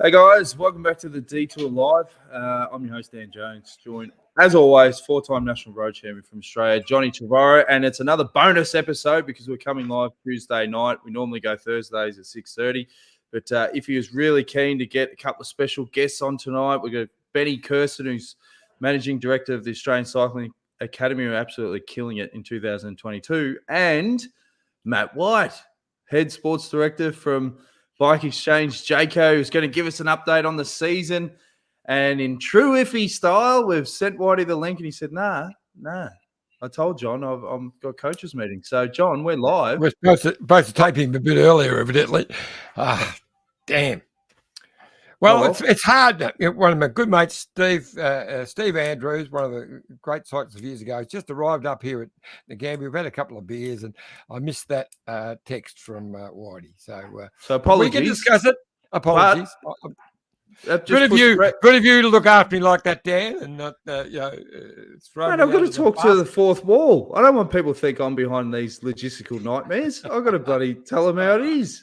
Hey guys, welcome back to the Detour Live. I'm your host Dan Jones, joined as always, four-time national road champion from Australia, Johnny Trevorrow, and it's another bonus episode because we're coming live Tuesday night. We normally go Thursdays at 6:30, but if he was really keen to get a couple of special guests on tonight, we've got Benny Kersten, who's managing director of the Australian Cycling Academy, who are absolutely killing it in 2022, and Matt White, head sports director from Bike Exchange Jayco, who's going to give us an update on the season. And in true Iffy style, we've sent Whitey the link, and he said, nah. I told John I've got coaches meeting. So, John, we're live. We're supposed to tape him a bit earlier, evidently. Damn. Well, it's hard. One of my good mates, Steve Andrews, one of the great cyclists of years ago, has just arrived up here at the Gambia. We've had a couple of beers, and I missed that text from Whitey. So apologies. We can discuss it. Apologies. Good of you to look after me like that, Dan, and not Mate, I've got to talk to the fourth wall. I don't want people to think I'm behind these logistical nightmares. I've got to bloody tell them how it is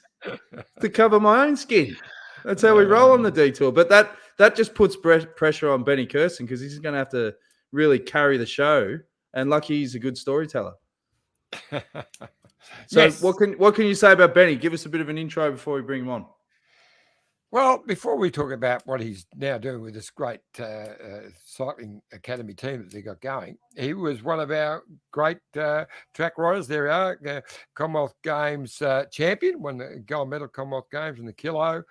to cover my own skin. That's how we roll on the Detour. But that just puts pressure on Benny Kersten because he's going to have to really carry the show. And lucky he's a good storyteller. So yes. What can you say about Benny? Give us a bit of an intro before we bring him on. Well, before we talk about what he's now doing with this great cycling academy team that they got going, he was one of our great track riders. There are Commonwealth Games champion, won the gold medal Commonwealth Games in the kilo.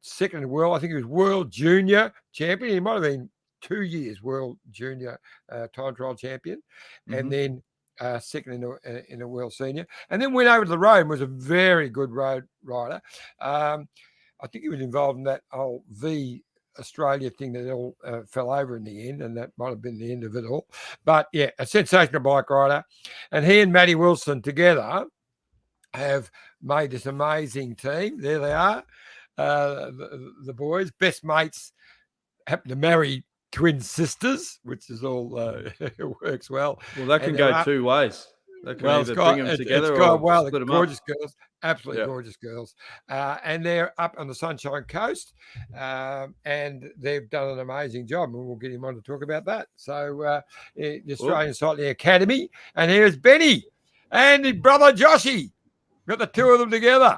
Second in the world, I think he was world junior champion. He might have been 2 years world junior time trial champion, and then second in the world senior, and then went over to the road and was a very good road rider. I think he was involved in that whole V Australia thing that all fell over in the end, and that might have been the end of it all. But yeah, a sensational bike rider. And he and Matty Wilson together have made this amazing team. There they are, the boys, best mates, happen to marry twin sisters, which is all it works well. Well, that can go two ways. They can either bring them together or split them gorgeous up. Girls. Absolutely gorgeous girls. And they're up on the Sunshine Coast, and they've done an amazing job, and we'll get him on to talk about that. So the Australian Cycling Academy, and here's Benny and his brother Joshy. Got the two of them together.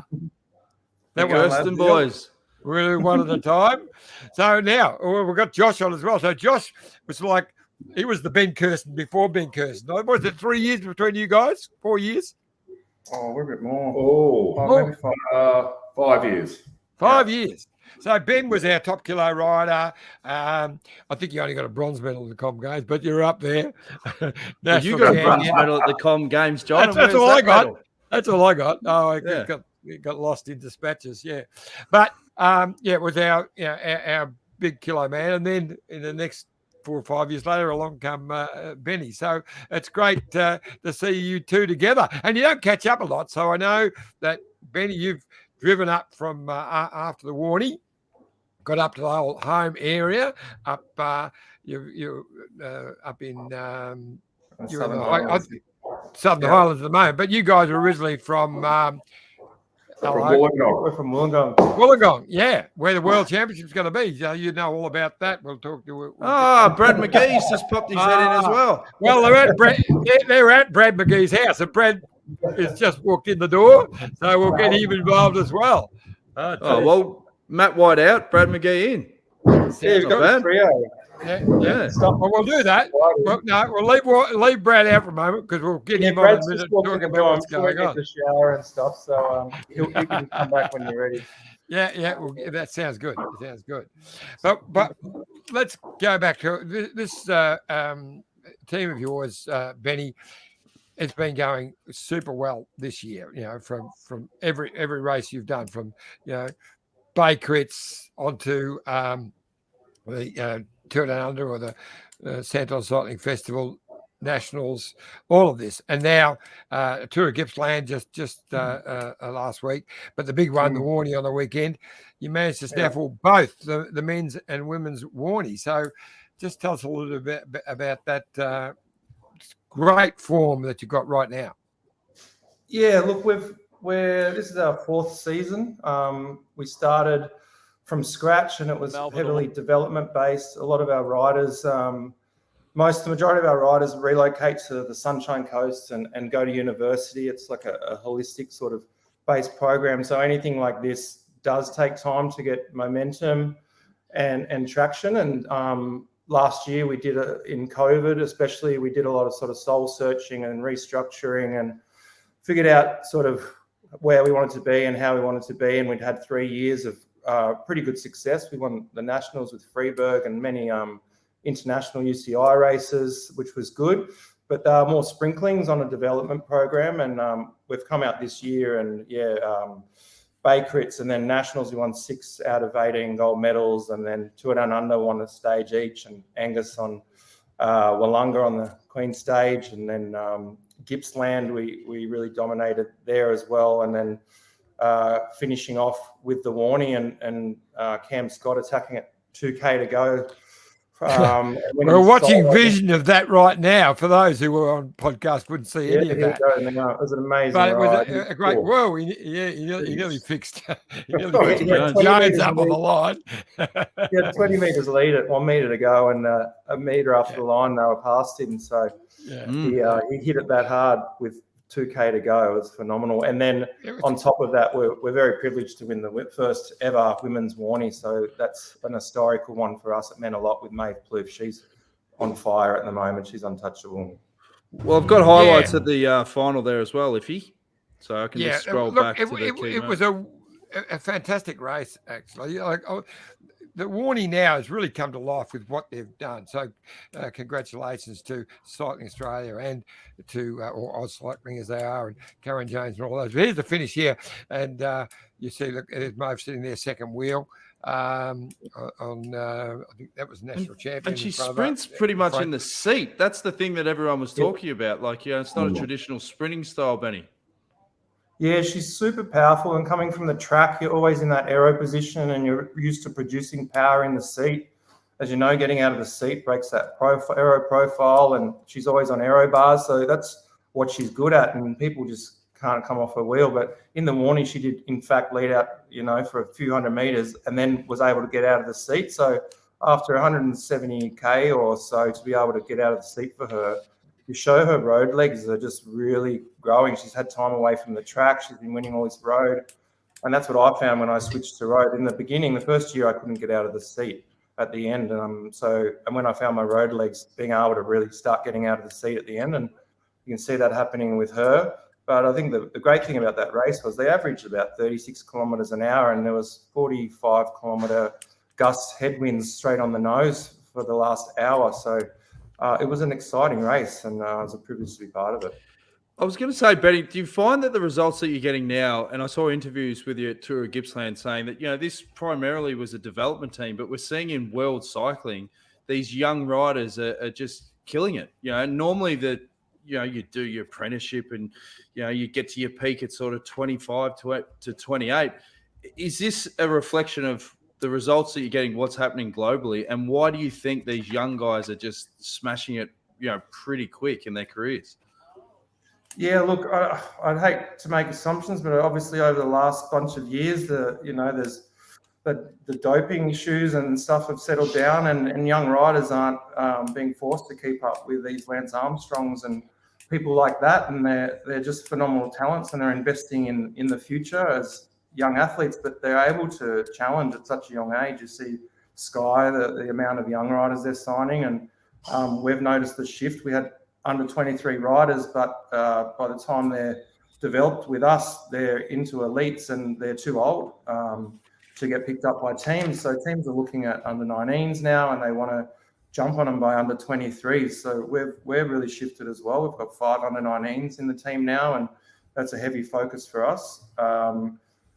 The Kersten boys. We're doing one at a time. So now we've got Josh on as well. So Josh was like, he was the Ben Kersten before Ben Kersten. Was it 3 years between you guys? 4 years? Oh, we're a bit more. Maybe 5 years. 5 years. So Ben was our top kilo rider. I think you only got a bronze medal at the Com Games, but you're up there. You got a bronze medal at the Com Games, John. That's all I got. Medal? That's all I got. Oh, I got lost in dispatches. Yeah, but it was our big kilo man, and then in the next 4 or 5 years later, along come Benny. So it's great to see you two together. And you don't catch up a lot. So I know that, Benny, you've driven up from after the Warnie, got up to the whole home area, up you're up in Southern Highlands. Southern Highlands at the moment. But you guys are originally from Wollongong. We're from Wollongong. Wollongong, yeah, where the World Championship's going to be. So you know all about that. We'll talk to. Brad McGee's just popped his head in as well. Well, they're at Brad McGee's house, and Brad has just walked in the door, so we'll get him involved as well. Well, Matt White out, Brad McGee in. Yeah, we've got trio. Yeah. Well, we'll do that. Well, no, we'll leave Brad out for a moment because we'll get him on a minute talking about what's going on. The shower and stuff, so you can come back when you're ready. Yeah. Well, that sounds good. It sounds good. But let's go back to this team of yours, Benny. It's been going super well this year. You know, from every race you've done, from Bay Crits onto the Tour Down Under or the Santos Cycling Festival, Nationals, all of this. And now Tour of Gippsland just last week. But the big one, the Warnie on the weekend, you managed to snaffle both the men's and women's Warnie. So just tell us a little bit about that great form that you've got right now. Yeah, look, this is our fourth season. We started from scratch, and it was heavily development based. A lot of our riders, the majority of our riders relocate to the Sunshine Coast and go to university. It's like a holistic sort of based program. So anything like this does take time to get momentum and traction. And last year we did in COVID, especially, we did a lot of sort of soul searching and restructuring and figured out sort of where we wanted to be and how we wanted to be. And we'd had 3 years of pretty good success. We won the Nationals with Freeburg and many international UCI races, which was good. But there are more sprinklings on a development program. And we've come out this year and, Bay Crits and then Nationals, we won 6 out of 18 gold medals, and then 2 Down Under won a stage each, and Angus on Wollonga on the Queen stage, and then Gippsland, we really dominated there as well, and then finishing off with the Warnie and Cam Scott attacking at 2K to go. We're watching vision of that right now. For those who were on podcast, wouldn't see any of that. It was an amazing but it was ride. a great. Well, he nearly fixed. He nearly fixed Jones up on the line. He had 20 metres lead at 1 metre to go, and a metre after the line they were past him. So he hit it that hard with 2K to go. It was phenomenal. And then on top of that, we're very privileged to win the first ever women's Warnie. So that's an historical one for us. It meant a lot with Maeve Plouffe. She's on fire at the moment. She's untouchable. Well, I've got highlights at the final there as well, Iffy. So I can just scroll back to the key. It was a fantastic race, actually. The Warnie now has really come to life with what they've done. So congratulations to Cycling Australia and to or Oz Cycling as they are, and Karen Jones and all those. But here's the finish here. And you see, look, there's Maeve sitting there, second wheel. I think that was national champion. And she sprints pretty much in the seat. That's the thing that everyone was talking about. Like, it's not a traditional sprinting style, Benny. Yeah, she's super powerful, and coming from the track, you're always in that aero position and you're used to producing power in the seat. As you know, getting out of the seat breaks that aero profile, and she's always on aero bars. So that's what she's good at, and people just can't come off her wheel. But in the Warnie, she did, in fact, lead out, for a few hundred metres and then was able to get out of the seat. So after 170K or so, to be able to get out of the seat for her, you show her road legs are just really growing. She's had time away from the track. She's been winning all this road. And that's what I found when I switched to road. In the beginning, the first year, I couldn't get out of the seat at the end. And when I found my road legs, being able to really start getting out of the seat at the end, and you can see that happening with her. But I think the great thing about that race was they averaged about 36 kilometres an hour, and there was 45-kilometre gust headwinds straight on the nose for the last hour. So it was an exciting race, and it was a privilege to be part of it. I was going to say, Benny, do you find that the results that you're getting now, and I saw interviews with you at Tour of Gippsland saying that, this primarily was a development team, but we're seeing in world cycling, these young riders are just killing it. Normally you do your apprenticeship and, you get to your peak at sort of 25 to 28. Is this a reflection of the results that you're getting, what's happening globally, and why do you think these young guys are just smashing it, pretty quick in their careers? Yeah, look, I'd hate to make assumptions, but obviously over the last bunch of years, there's the doping issues and stuff have settled down, and young riders aren't being forced to keep up with these Lance Armstrongs and people like that, and they're just phenomenal talents, and they're investing in the future as young athletes, but they're able to challenge at such a young age. You see Sky, the amount of young riders they're signing, and we've noticed the shift. We had under 23 riders, but by the time they're developed with us, they're into elites and they're too old to get picked up by teams. So teams are looking at under 19s now, and they want to jump on them by under 23s. So we're really shifted as well. We've got 5 under 19s in the team now, and that's a heavy focus for us.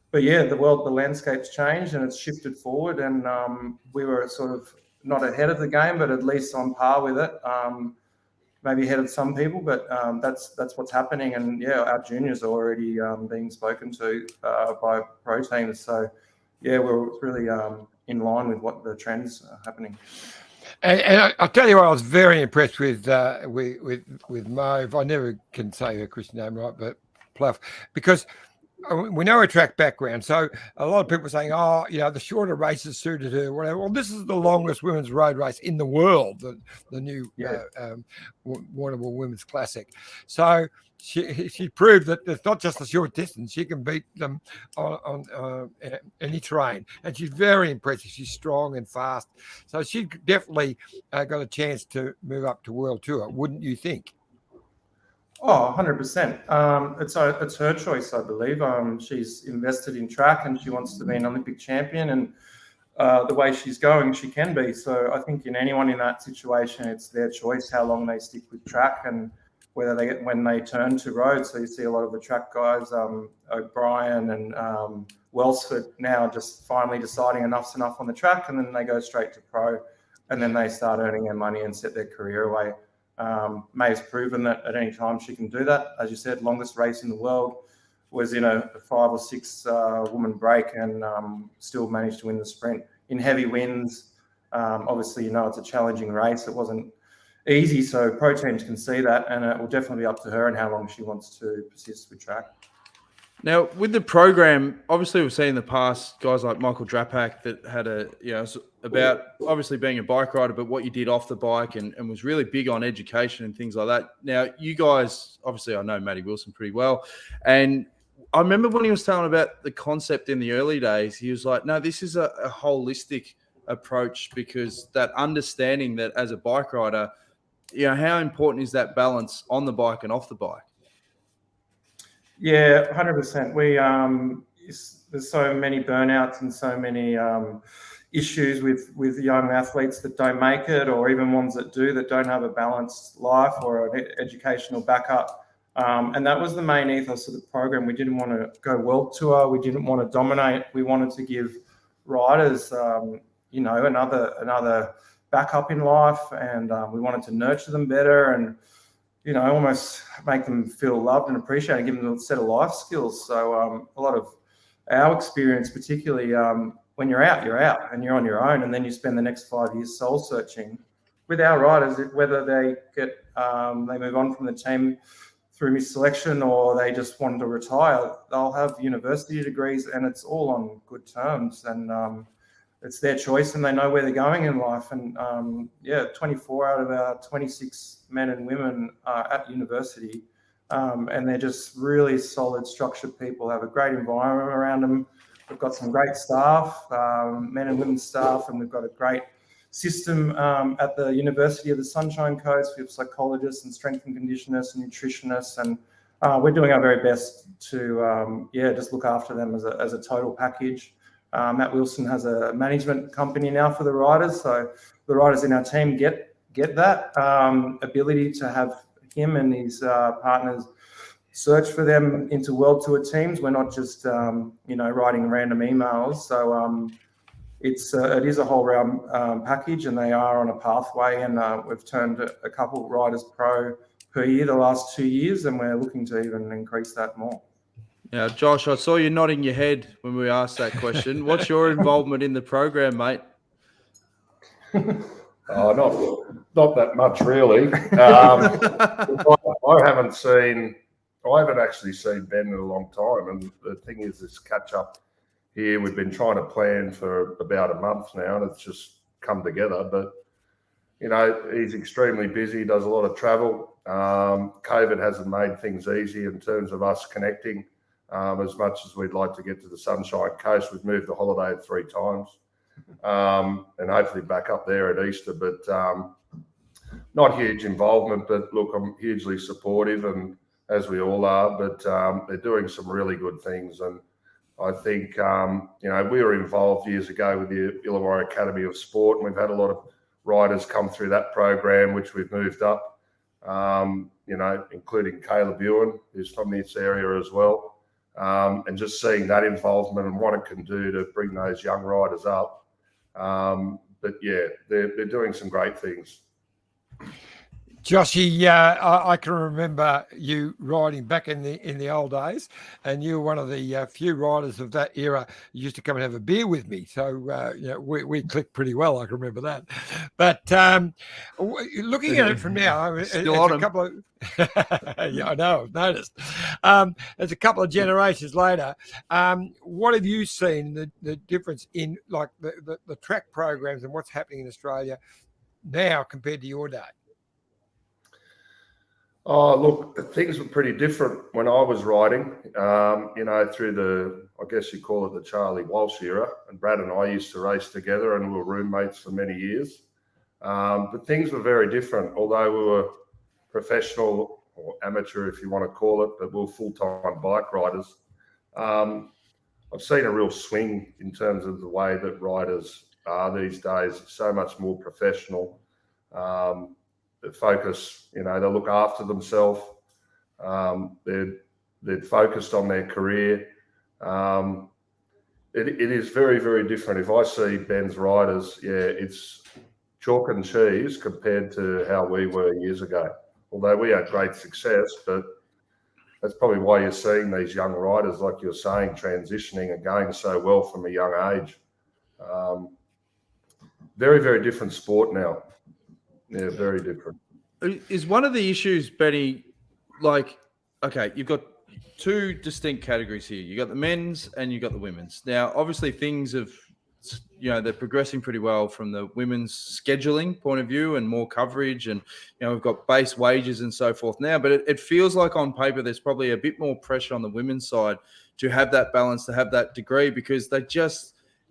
But yeah, the landscape's changed and it's shifted forward, and we were sort of not ahead of the game, but at least on par with it. Maybe ahead of some people, but that's what's happening. And yeah, our juniors are already being spoken to by pro teams. So yeah, we're really in line with what the trends are happening. And I'll tell you what, I was very impressed with Maeve. I never can say her Christian name right, but Plouffe, because we know her track background. So a lot of people are saying, oh, the shorter races suited her, whatever. Well, this is the longest women's road race in the world, the new Warrnambool Women's Classic. So she proved that it's not just a short distance. She can beat them on any terrain. And she's very impressive. She's strong and fast. So she definitely got a chance to move up to World Tour, wouldn't you think? Oh, 100%. It's her choice, I believe. She's invested in track and she wants to be an Olympic champion, and the way she's going, she can be. So I think anyone in that situation, it's their choice how long they stick with track and whether when they turn to road. So you see a lot of the track guys, O'Brien and Welsford now just finally deciding enough's enough on the track, and then they go straight to pro, and then they start earning their money and set their career away. May's proven that at any time she can do that. As you said, longest race in the world was in a 5 or 6 woman break, and still managed to win the sprint in heavy winds. Obviously, it's a challenging race. It wasn't easy, so pro teams can see that, and it will definitely be up to her and how long she wants to persist with track. Now, with the program, obviously we've seen in the past guys like Michael Drapak that had about obviously being a bike rider, but what you did off the bike and was really big on education and things like that. Now, you guys, obviously I know Matty Wilson pretty well, and I remember when he was telling about the concept in the early days, he was like, no, this is a holistic approach, because that understanding that as a bike rider, how important is that balance on the bike and off the bike? Yeah, 100%. There's so many burnouts and so many issues with young athletes that don't make it, or even ones that do, that don't have a balanced life or an educational backup. And that was the main ethos of the program. We didn't want to go world tour. We didn't want to dominate. We wanted to give riders, another backup in life, and we wanted to nurture them better and almost make them feel loved and appreciated, give them a set of life skills. So a lot of our experience, particularly when you're out and you're on your own, and then you spend the next 5 years soul searching with our riders, whether they they move on from the team through misselection or they just want to retire, they'll have university degrees, and it's all on good terms. And it's their choice, and they know where they're going in life. And 24 out of our 26 men and women are at university, and they're just really solid, structured people, have a great environment around them. We've got some great staff, men and women staff, and we've got a great system at the University of the Sunshine Coast. We have psychologists and strength and conditioners and nutritionists, and we're doing our very best to just look after them as a total package. Matt Wilson has a management company now for the riders, so the riders in our team get that ability to have him and his partners search for them into World Tour teams. We're not just writing random emails. So it is a whole round package, and they are on a pathway. And we've turned a couple of riders pro per year the last 2 years, and we're looking to even increase that more. Now, Josh, I saw you nodding your head when we asked that question. What's your involvement in the program, mate? Not that much, really. I haven't actually seen Ben in a long time, and the thing is, this catch up here, we've been trying to plan for about a month now, and it's just come together. But he's extremely busy, does a lot of travel. COVID hasn't made things easy in terms of us connecting. As much as we'd like to get to the Sunshine Coast, we've moved the holiday 3 times, and hopefully back up there at Easter. But not huge involvement. But look, I'm hugely supportive, and as we all are. But they're doing some really good things, and I think we were involved years ago with the Illawarra Academy of Sport, and we've had a lot of riders come through that program, which we've moved up. Including Caleb Ewan, who's from this area as well. And just seeing that involvement and what it can do to bring those young riders up. But yeah, they're doing some great things. Joshy, I can remember you riding back in the old days, and you were one of the few riders of that era who used to come and have a beer with me. So we clicked pretty well. I can remember that. But looking at it from now, it's a couple of yeah, I know, I've noticed. It's a couple of generations later. What have you seen the difference in like the track programs and what's happening in Australia now compared to your day? Oh, look, things were pretty different when I was riding, through I guess you call it the Charlie Walsh era. And Brad and I used to race together and we were roommates for many years. But things were very different, although we were professional or amateur, if you want to call it, but we were full-time bike riders. I've seen a real swing in terms of the way that riders are these days, so much more professional. They focus, they look after themselves. They're focused on their career. It is very, very different. If I see Ben's riders, it's chalk and cheese compared to how we were years ago. Although we had great success, but that's probably why you're seeing these young riders, like you're saying, transitioning and going so well from a young age. Very, very different sport now. Yeah, very different. Is one of the issues, Benny, like, okay, you've got two distinct categories here. You got the men's and you got the women's. Now, obviously, things have, they're progressing pretty well from the women's scheduling point of view and more coverage, and we've got base wages and so forth now. But it feels like on paper there's probably a bit more pressure on the women's side to have that balance, to have that degree, because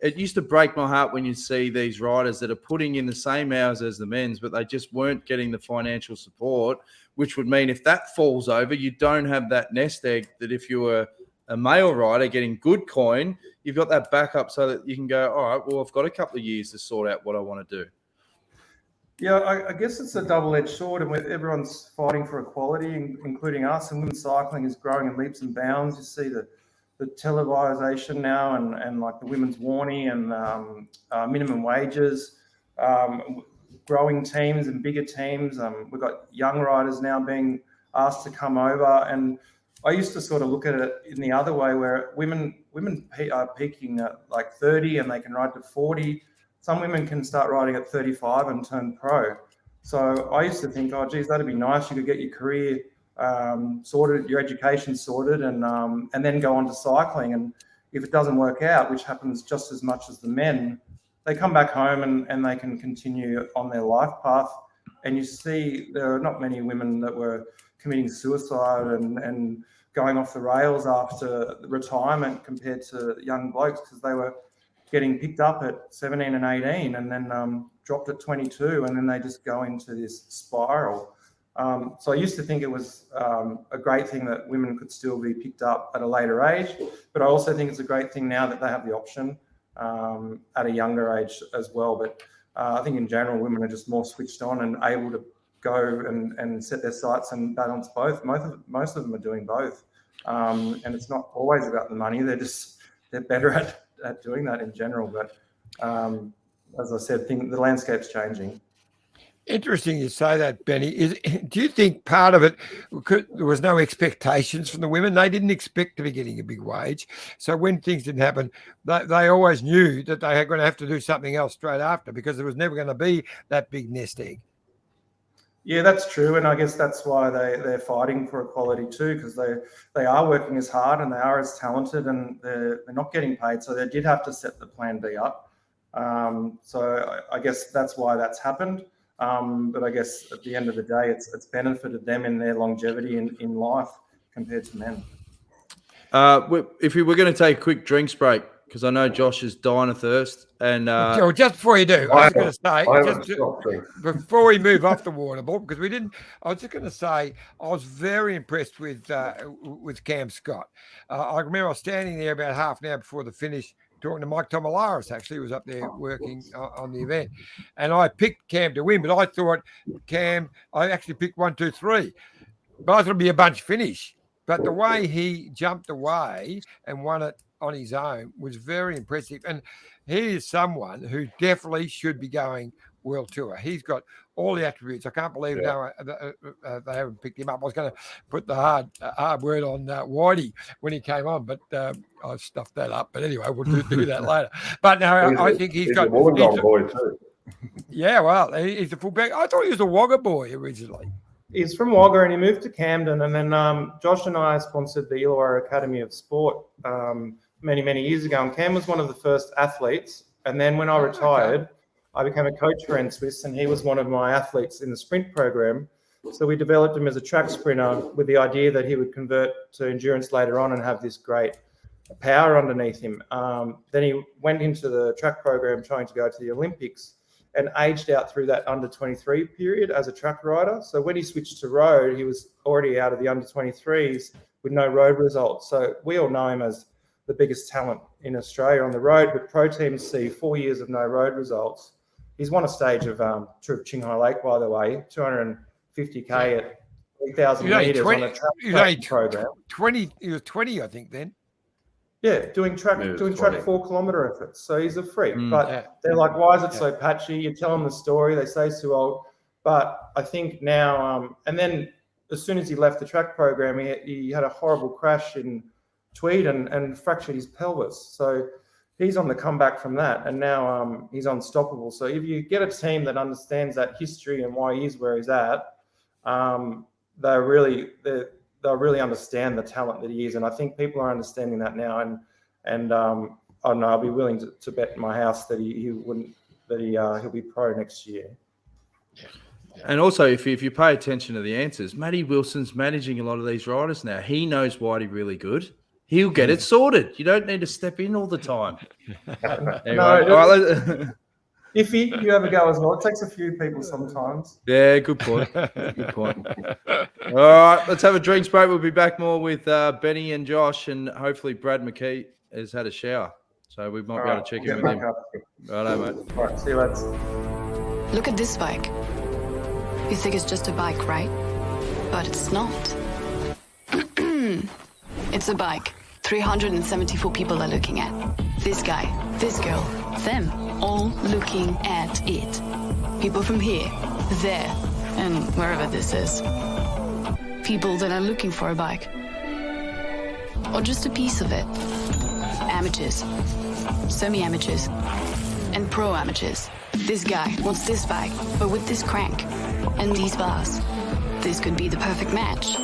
it used to break my heart when you see these riders that are putting in the same hours as the men's, but they just weren't getting the financial support, which would mean if that falls over, you don't have that nest egg that if you were a male rider getting good coin, you've got that backup so that you can go, all right, well, I've got a couple of years to sort out what I want to do. Yeah, I guess it's a double-edged sword, and everyone's fighting for equality, including us, and women's cycling is growing in leaps and bounds. You see the televisation now and like the women's warning and minimum wages, growing teams and bigger teams. We've got young riders now being asked to come over, and I used to sort of look at it in the other way, where women are peaking at like 30 and they can ride to 40. Some women can start riding at 35 and turn pro. So I used to think, oh, geez, that'd be nice. You could get your career sorted, your education sorted, and then go on to cycling. And if it doesn't work out, which happens just as much as the men, they come back home and they can continue on their life path. And you see there are not many women that were committing suicide and going off the rails after retirement compared to young blokes, because they were getting picked up at 17 and 18 and then dropped at 22, and then they just go into this spiral. So I used to think it was a great thing that women could still be picked up at a later age, but I also think it's a great thing now that they have the option at a younger age as well. But I think in general, women are just more switched on and able to go and set their sights and balance both. Most of them are doing both. And it's not always about the money. They're better at doing that in general. But as I said, the landscape's changing. Interesting you say that, Benny. Do you think part of it, there was no expectations from the women? They didn't expect to be getting a big wage. So when things didn't happen, they always knew that they were going to have to do something else straight after, because there was never going to be that big nest egg. Yeah, that's true. And I guess that's why they're fighting for equality too, because they are working as hard and they are as talented, and they're not getting paid. So they did have to set the plan B up. So I guess that's why that's happened. But I guess at the end of the day, it's benefited them in their longevity in life compared to men. If we were going to take a quick drinks break, because I know Josh is dying of thirst. And just before you do, I was going to say, before we move off the water ball, because I was just going to say, I was very impressed with Cam Scott. I remember I was standing there about half an hour before the finish, talking to Mike Tomalaris, actually, who was up there working on the event. And I picked Cam to win, but I thought I actually picked 1, 2, 3. But I thought it'd be a bunch finish. But the way he jumped away and won it on his own was very impressive. And he is someone who definitely should be going World Tour. He's got all the attributes. I can't believe they haven't picked him up. I was going to put the hard word on Whitey when he came on, but I stuffed that up. But anyway, we'll do that later. But no, I think he's got... a Wollongong boy too. Yeah, well, he's a fullback. I thought he was a Wagga boy originally. He's from Wagga and he moved to Camden. And then Josh and I sponsored the Illawarra Academy of Sport many, many years ago. And Cam was one of the first athletes. And then when I retired, I became a coach for NSWIS, and he was one of my athletes in the sprint program. So we developed him as a track sprinter with the idea that he would convert to endurance later on and have this great power underneath him. Then he went into the track program trying to go to the Olympics, and aged out through that under-23 period as a track rider. So when he switched to road, he was already out of the under-23s with no road results. So we all know him as the biggest talent in Australia on the road, but pro teams see 4 years of no road results. He's won a stage of Tour of Qinghai Lake, by the way, 250K at 3,000 metres on a track program. He was 20, I think, then. Yeah, doing track 4-kilometre efforts. So he's a freak. But they're like, why is it so patchy? You tell them the story, they say it's too old. But I think now, and then as soon as he left the track program, he had a horrible crash in Tweed and fractured his pelvis. So he's on the comeback from that, and now he's unstoppable. So if you get a team that understands that history and why he's where he's at, they'll really understand the talent that he is. And I think people are understanding that now. And I don't know, I'll be willing to bet my house that he'll be pro next year. And also, if you pay attention to the answers, Matty Wilson's managing a lot of these riders now. He knows Whitey really good. He'll get it sorted. You don't need to step in all the time. Anyway, if you ever go as well, it takes a few people sometimes. Yeah, good point. Good point. All right, let's have a drinks break. We'll be back more with Benny and Josh, and hopefully Brad McGee has had a shower. So we might be able to check in with him. Righto, mate. All right, see you lads. Look at this bike. You think it's just a bike, right? But it's not. It's a bike. 374 people are looking at. This guy, this girl, them, all looking at it. People from here, there, and wherever this is. People that are looking for a bike. Or just a piece of it. Amateurs, semi-amateurs, and pro-amateurs. This guy wants this bike, but with this crank and these bars. This could be the perfect match.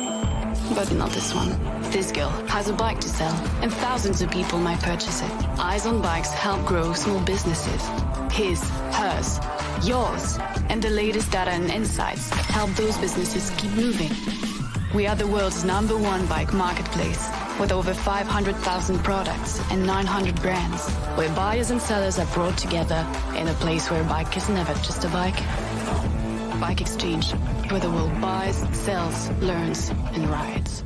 But not this one. This girl has a bike to sell, and thousands of people might purchase it. Eyes on Bikes help grow small businesses. His, hers, yours, and the latest data and insights help those businesses keep moving. We are the world's #1 bike marketplace, with over 500,000 products and 900 brands, where buyers and sellers are brought together in a place where a bike is never just a bike. Bike Exchange, where the world buys, sells, learns, and rides.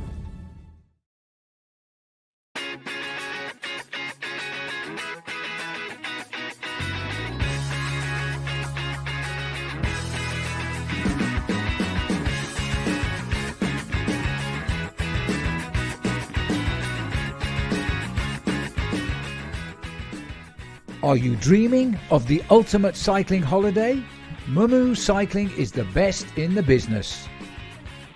Are you dreaming of the ultimate cycling holiday? Mumu Cycling is the best in the business.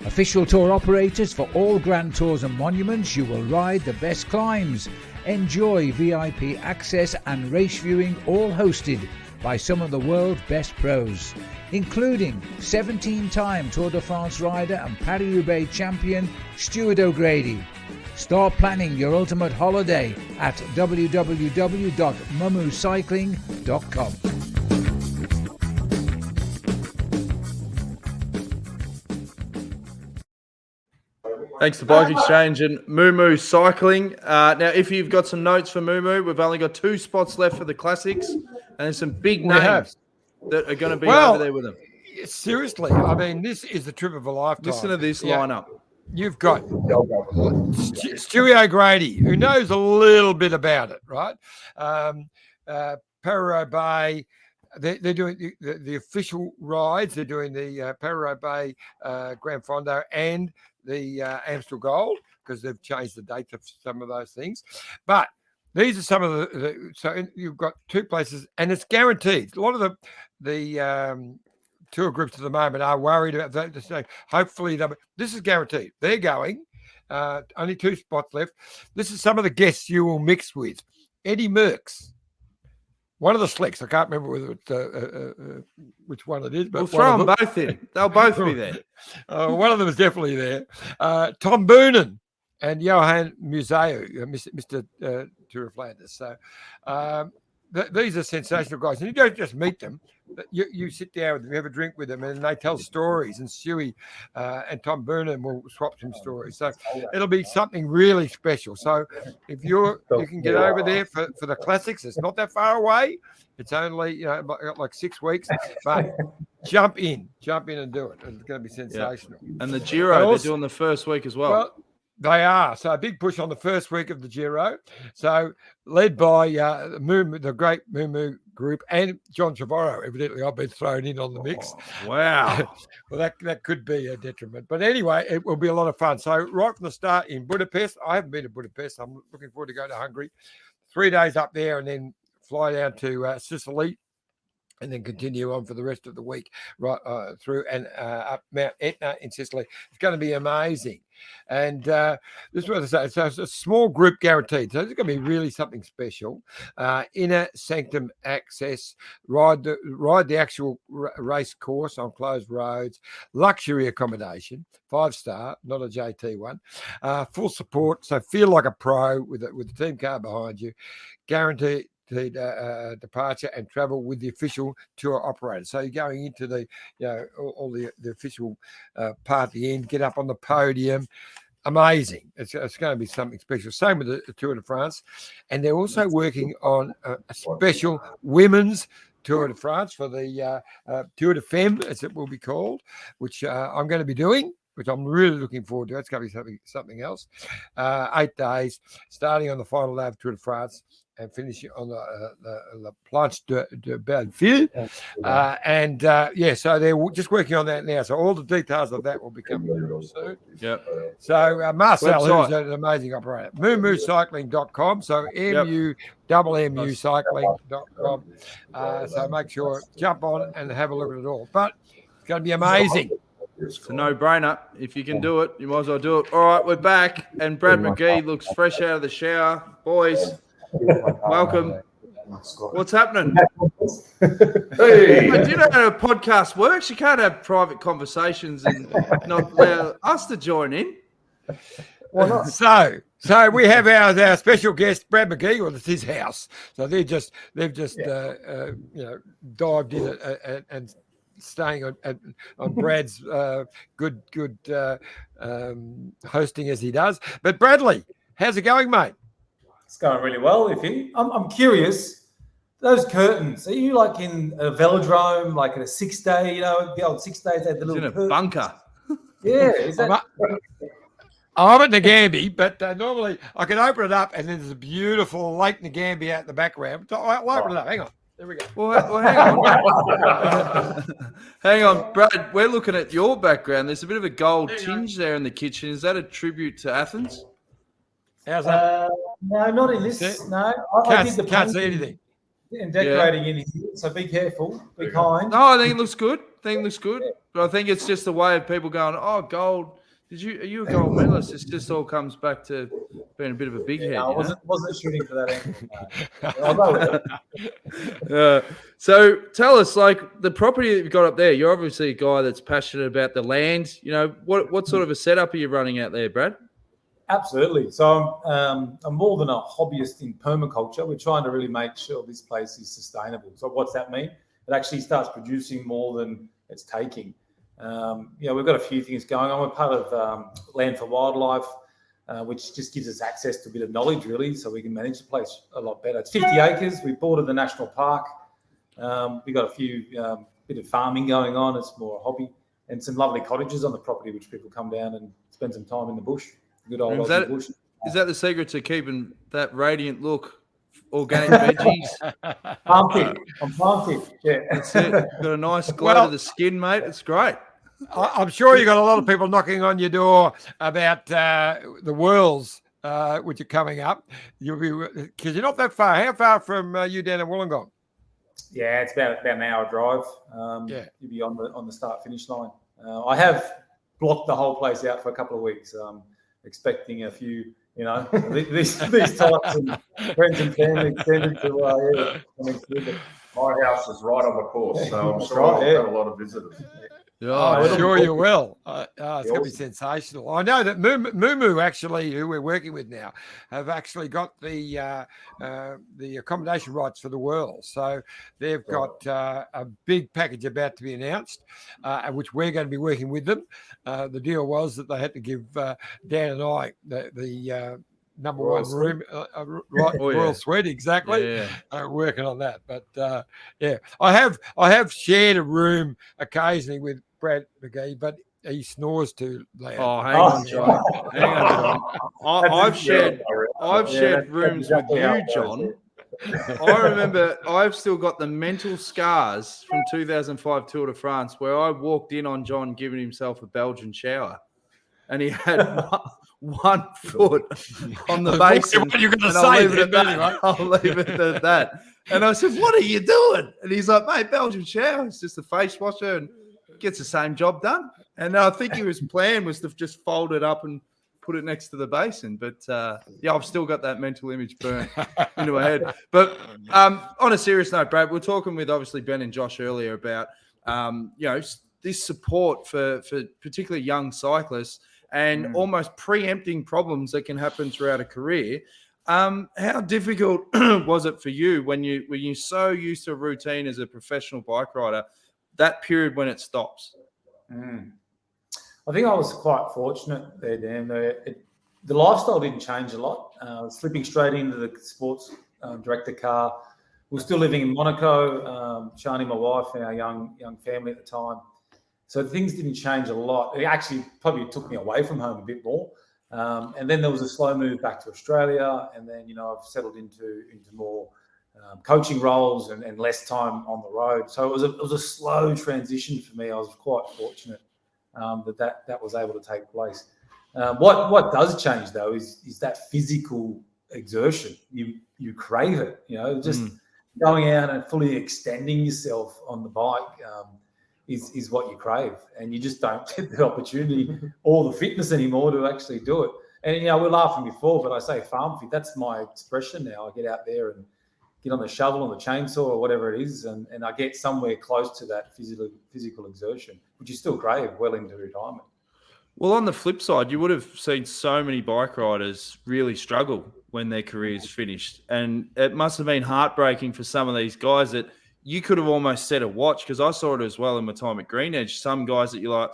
Official tour operators for all Grand Tours and monuments, you will ride the best climbs. Enjoy VIP access and race viewing, all hosted by some of the world's best pros, including 17-time Tour de France rider and Paris-Roubaix champion Stuart O'Grady. Start planning your ultimate holiday at www.mumucycling.com. Thanks to Bike Exchange and Mumu Cycling. Now, if you've got some notes for Mumu, we've only got 2 spots left for the classics, and there's some big names that are going to be over there with them. Seriously, I mean, this is the trip of a lifetime. Listen to this lineup. You've got Stewie O'Grady, who knows a little bit about it, right? Paris-Roubaix. They're doing the official rides. They're doing the Paris-Roubaix Grand Fondo and the Amstel Gold, because they've changed the date of some of those things. But these are some of so you've got 2 places, and it's guaranteed. A lot of the tour groups at the moment are worried about that. Just saying, hopefully, this is guaranteed. They're going. Only 2 spots left. This is some of the guests you will mix with. Eddie Merckx, one of the slicks. I can't remember whether it's which one it is, but we'll throw them both in. They'll both be there. One of them is definitely there. Tom Boonen and Johan Museo, Mr. Tour of Flanders. So these are sensational guys. And you don't just meet them. You sit down with them, you have a drink with them, and they tell stories. And Stewie and Tom Boonen will swap some stories. So it'll be something really special. So if you can get over there for the classics, it's not that far away. It's only like 6 weeks, but jump in and do it. It's going to be sensational. Yeah. And the Giro, they're doing the first week as well. They are. So a big push on the first week of the Giro. So led by the great Moo group and John Trevorrow. Evidently, I've been thrown in on the mix. Oh, wow. Well, that could be a detriment. But anyway, it will be a lot of fun. So right from the start in Budapest, I haven't been to Budapest. I'm looking forward to going to Hungary. 3 days up there and then fly down to Sicily. And then continue on for the rest of the week right through and up Mount Etna in Sicily. It's going to be amazing. And this is what I say. So it's a small group guaranteed. So it's going to be really something special. Inner sanctum access, ride the actual race course on closed roads, luxury accommodation, 5-star, not a JT one, full support. So feel like a pro with the team car behind you, guaranteed departure and travel with the official tour operator. So you're going into the all the official part at the end, get up on the podium. Amazing. It's going to be something special. Same with the Tour de France. And they're also working on a special women's Tour de France for the Tour de Femme, as it will be called, which I'm going to be doing, which I'm really looking forward to. It's going to be something else. 8 days, starting on the final day of Tour de France and finishing on the Planche de Belleville. So they're just working on that now. So all the details of that will be coming real soon. Yep. So Marcel, who's an amazing operator, moocycling.com. So MU cycling.com. So make sure, jump on and have a look at it all. But it's going to be amazing. It's a no-brainer. If you can do it, you might as well do it. All right, we're back, and Brad McGee looks fresh out of the shower. Boys, welcome. What's happening? Hey. Do you know how a podcast works? You can't have private conversations and not allow us to join in. So we have our special guest, Brad McGee. Well, it's his house. So they've just dived in and staying on Brad's good hosting as he does. But Bradley, how's it going, mate? It's going really well. I'm curious, those curtains, are you like in a velodrome, like in a 6-day, the old 6 days, they had the little in a curtains? bunker. Yeah, is that? I'm at Nagambie, but normally I can open it up and then there's a beautiful Lake Nagambie out in the background. So I'll open it up. Hang on. There we go. Well, hang on. Hang on, Brad. We're looking at your background. There's a bit of a gold tinge there in the kitchen. Is that a tribute to Athens? How's that? No, not in this. No, I did the can't see anything. And decorating in here, so be careful, be kind. No, I think it looks good. But I think it's just a way of people going, oh, gold. Are you a gold medalist? It just all comes back to being a bit of a big head. I wasn't shooting for that angle. I'll go with it. So tell us, like the property that you've got up there, you're obviously a guy that's passionate about the land. What sort of a setup are you running out there, Brad? Absolutely. So I'm more than a hobbyist in permaculture. We're trying to really make sure this place is sustainable. So what's that mean? It actually starts producing more than it's taking. We've got a few things going on. We're part of Land for Wildlife, which just gives us access to a bit of knowledge, really, so we can manage the place a lot better. It's 50 acres. We border the national park. We've got a few bit of farming going on. It's more a hobby. And some lovely cottages on the property, which people come down and spend some time in the bush. Good old bush. Is that the secret to keeping that radiant look? Organic veggies. I'm pumped. Yeah. That's it. Got a nice glow to the skin, mate. It's great. I'm sure you got a lot of people knocking on your door about the Worlds which are coming up. You'll be because you're not that far. How far from you down in Wollongong? Yeah, it's about an hour drive. You'll be on the start finish line. I have blocked the whole place out for a couple of weeks. Expecting a few, these types and friends and family extended to My house is right on the course, so I'm That's sure right, I'll yeah. have a lot of visitors. I'm sure you will. It's going to be Awesome. sensational. I know that Moo actually, who we're working with now, have actually got the accommodation rights for the world. So they've got a big package about to be announced, which we're going to be working with them. The deal was that they had to give Dan and I the number Royal one room, Royal Suite, exactly. Yeah. Working on that, but I have shared a room occasionally with Brad McGee, but he snores too loud. Oh, hang on, John. Hang on, John. I've shared rooms with you, John. I remember I've still got the mental scars from 2005 Tour de France where I walked in on John giving himself a Belgian shower, and he had one foot on the basin. What are you going to and say? I'll leave it at that. And I said, "What are you doing?" And he's like, "Mate, Belgian shower. It's just a face washer and gets the same job done." And I think his plan was to just fold it up and put it next to the basin. But I've still got that mental image burnt into my head. But on a serious note, Brad, we're talking with obviously Ben and Josh earlier about this support for particularly young cyclists and almost preempting problems that can happen throughout a career. How difficult was it for you when you're so used to a routine as a professional bike rider, that period when it stops? I think I was quite fortunate there, Dan. The lifestyle didn't change a lot. Slipping straight into the sports director car. We were still living in Monaco, Shani, my wife, and our young family at the time. So things didn't change a lot. It actually probably took me away from home a bit more. And then there was a slow move back to Australia. And then, I've settled into more coaching roles and less time on the road. So it was a slow transition for me. I was quite fortunate that was able to take place. What does change though is that physical exertion. You crave it, just going out and fully extending yourself on the bike is what you crave, and you just don't get the opportunity or the fitness anymore to actually do it. And we're laughing before, but I say farm fit. That's my expression now. I get out there and get on the shovel, on the chainsaw, or whatever it is, and I get somewhere close to that physical exertion, which you still crave well into retirement. Well, on the flip side, you would have seen so many bike riders really struggle when their career's finished. And it must have been heartbreaking for some of these guys that you could have almost set a watch, because I saw it as well in my time at Green Edge. Some guys that you're like,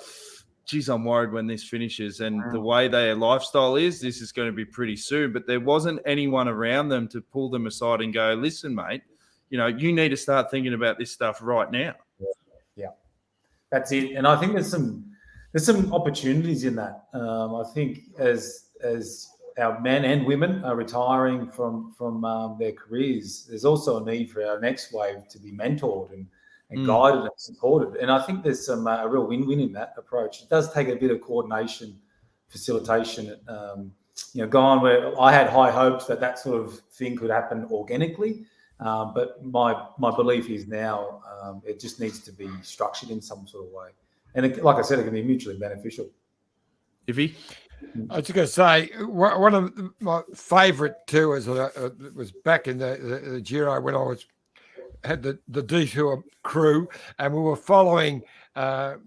geez, I'm worried when this finishes. And the way their lifestyle is, this is going to be pretty soon. But there wasn't anyone around them to pull them aside and go, listen, mate, you need to start thinking about this stuff right now. Yeah, that's it. And I think there's some opportunities in that. I think as our men and women are retiring from their careers, there's also a need for our next wave to be mentored and guided and supported. And I think there's some a real win-win in that approach. It does take a bit of coordination, facilitation. Gone where I had high hopes that sort of thing could happen organically, but my belief is now it just needs to be structured in some sort of way. And like I said, it can be mutually beneficial. Iffy? I was just going to say, one of my favourite tours was back in the Giro when I had the detour crew, and we were following. There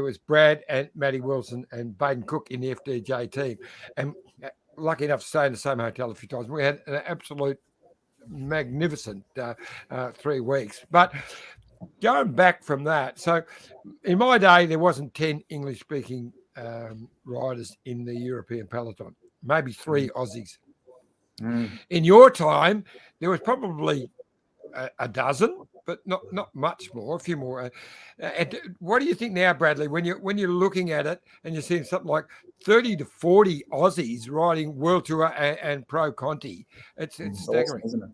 was Brad and Matty Wilson and Baden Cook in the FDJ team, and lucky enough to stay in the same hotel a few times. We had an absolute magnificent 3 weeks. But going back from that, so in my day there wasn't 10 English-speaking riders in the European peloton, maybe 3 Aussies. In your time, there was probably a dozen, but not much more, a few more. What do you think now, Bradley, when you're looking at it and you're seeing something like 30 to 40 Aussies riding World Tour and Pro Conti? It's staggering, awesome, isn't it?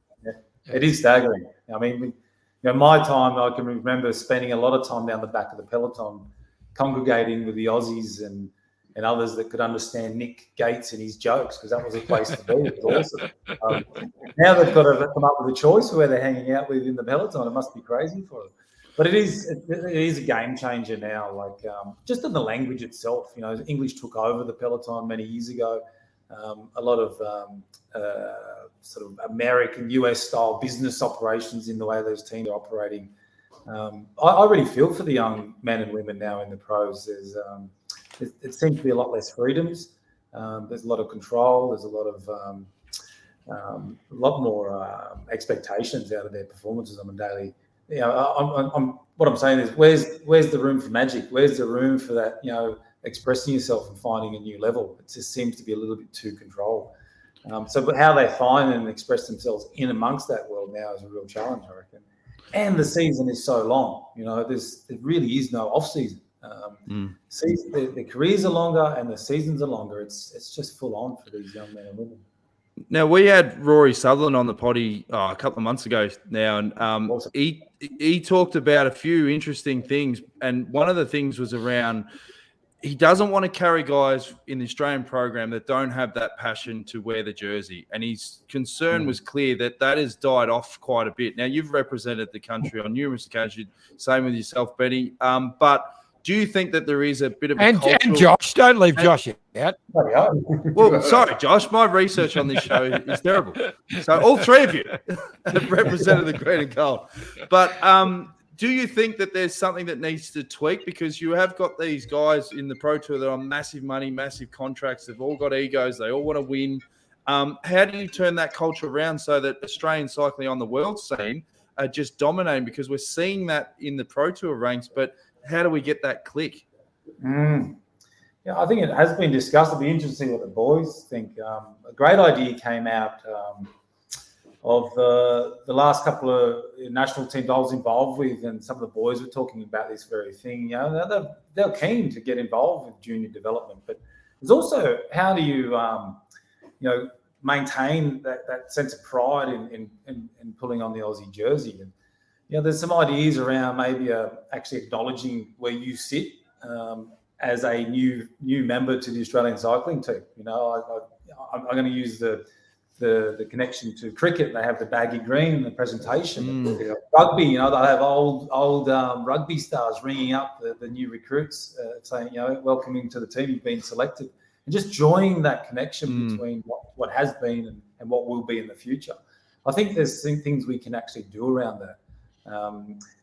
Yeah. It is staggering. I mean, my time, I can remember spending a lot of time down the back of the peloton, congregating with the Aussies and and others that could understand Nick Gates and his jokes, because that was a place to be. It was awesome. Now they've got to come up with a choice of where they're hanging out with in the peloton. It must be crazy for them. But it is a game changer now. Like just in the language itself, English took over the peloton many years ago. A lot of sort of American, US style business operations in the way those teams are operating. I really feel for the young men and women now in the pros. It seems to be a lot less freedoms. There's a lot of control. There's a lot more expectations out of their performances on a daily. What I'm saying is, where's the room for magic? Where's the room for that? Expressing yourself and finding a new level. It just seems to be a little bit too controlled. But how they find and express themselves in amongst that world now is a real challenge, I reckon. And the season is so long. There really is no off season. The careers are longer and the seasons are longer. It's just full on for these young men and women. Now, we had Rory Sutherland on the potty a couple of months ago now, and Awesome. he talked about a few interesting things, and one of the things was around he doesn't want to carry guys in the Australian program that don't have that passion to wear the jersey, and his concern was clear that has died off quite a bit. Now, you've represented the country on numerous occasions, same with yourself, Benny, but do you think that there is a bit of a cultural... And Josh, don't leave Josh out. Well, sorry, Josh, my research on this show is terrible. So all three of you have represented the green and gold. But do you think that there's something that needs to tweak? Because you have got these guys in the Pro Tour that are on massive money, massive contracts. They've all got egos. They all want to win. How do you turn that culture around so that Australian cycling on the world scene are just dominating? Because we're seeing that in the Pro Tour ranks, but how do we get that click? Yeah, I think it has been discussed. It'll be interesting to see what the boys think. A great idea came out of the last couple of national teams I was involved with, and some of the boys were talking about this very thing. They're keen to get involved with junior development, but there's also how do you maintain that sense of pride in pulling on the Aussie jersey. And there's some ideas around maybe actually acknowledging where you sit as a new member to the Australian cycling team. I'm going to use the connection to cricket. They have the baggy green, the presentation. Rugby, they'll have old rugby stars ringing up the new recruits, saying, welcoming to the team, you've been selected, and just joining that connection between what has been and what will be in the future. I think there's things we can actually do around that.